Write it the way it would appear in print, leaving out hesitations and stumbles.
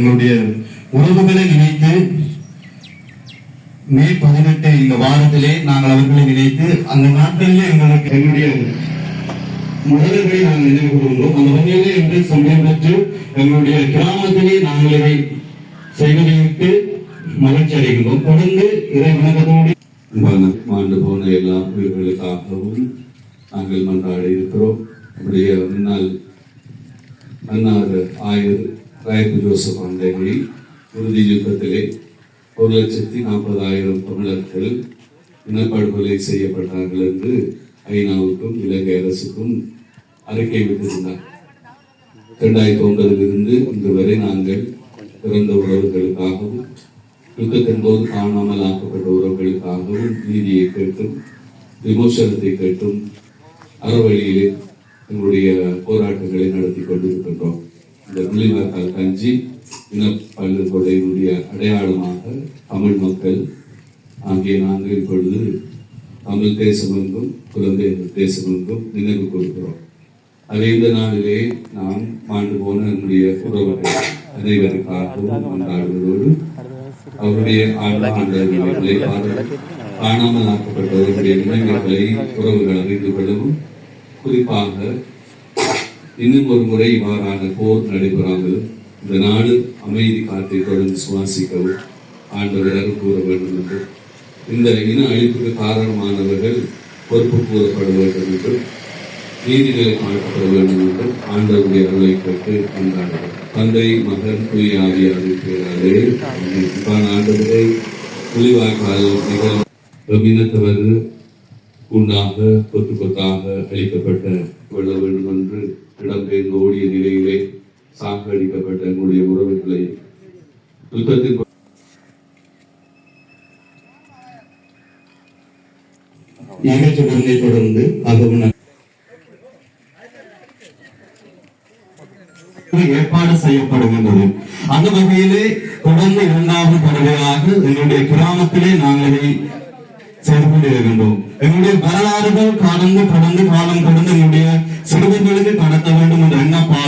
எங்களுடைய உறவுகளை நினைத்து மே 18 இந்த வாரத்திலே நாங்கள் அவர்களை நினைத்து அந்த நாட்களிலே எங்களுக்கு எங்களுடைய மலர்களை நாங்கள் நினைவு கூறுகின்றோம். அந்த வகையிலே என்று சமயம் பெற்று எங்களுடைய கிராமத்திலே நாங்கள் இதை செய்வதற்கு மகிழ்ச்சி அடைகின்றோம். தொடர்ந்து இறை வணக்கத்தோடு மாண்டு போன எல்லா உயிர்களுக்காகவும் நாங்கள் மன்றாட இருக்கிறோம். நம்முடைய முன்னாள் மன்னார் ஆயர் ராயப்பு ஜோசப் ஆண்டகை உறுதி யுத்தத்திலே 1,40,000 தமிழர்கள் இனப்படுகொலை செய்யப்பட்டார்கள் என்று ஐநாவுக்கும் இலங்கை அரசுக்கும் அறிக்கை விட்டிருந்தார். 2009 இன்று வரை நாங்கள் பிறந்த உறவுகளுக்காகவும் யுத்தத்தின் போது காணாமல் ஆக்கப்பட்ட உறவுகளுக்காகவும் நீதியை கேட்டும் விமோசனத்தை கேட்டும் அறவழியிலே எங்களுடைய போராட்டங்களை நடத்தி கொண்டிருக்கின்றோம். இந்த முள்ளிவாய்க்கால் கஞ்சி இனப்பல்கொடையினுடைய அடையாளமாக தமிழ் மக்கள் ஆகிய நாங்கள் இப்பொழுது தமிழ் தேசம் என்றும் குழந்தை தேசம் என்றும் நினைவு கொடுக்கிறோம். அதே இந்த நாளிலே நாம் மாண்டு போன என்னுடைய உறவுகள் அனைவருக்காகவும் கொண்டாடுவதோடு அவருடைய ஆண்டவர்களை காணாமல் ஆக்கப்பட்டவர்களுடைய நினைவுகளை உறவுகள் அறிந்து கொள்ளவும், குறிப்பாக இன்னும் ஒரு முறை இவ்வாறான போர் நடைபெறாமல் இந்த நாடு அமைதி காற்றை தொடர்ந்து சுவாசிக்கவும் ஆண்டவர் அருள் கூற வேண்டும் என்று, இந்த இன அழிப்புக்கு காரணமானவர்கள் பொறுப்பு கூறப்பட வேண்டும் என்றும் நீதிகளை காணப்பட வேண்டும் என்றும் ஆண்டவருடைய அருளை கேட்டு கொண்டாடுகிறார். தந்தை மகன் தூய ஆவியாரின் பெயராலே ஆண்டவரை முள்ளிவாய்க்கால் நிகழ்வு இனத்தவர் உண்டாக கொத்து கொத்தாக அளிக்கப்பட்ட கொள்ள வேண்டும் என்று இடம்பெயர்ந்து ஓடிய நிலையிலே சாகடிக்கப்பட்ட எங்களுடைய உறவுகளை யுத்தத்தின் தொடர்ந்து அதுவும் ஏற்பாடு செய்யப்படுகின்றது. அந்த வகையிலே தொடர்ந்து 2வது தடவையாக எங்களுடைய கிராமத்திலே நாங்கள் இதை செய்து கொண்டிருக்கின்றோம். எங்களுடைய வரலாறுகள் கடந்து காலம் கடந்து எங்களுடைய சிறுவர்களுக்கு கடத்த வேண்டும் என்ற எண்ணப்பாடு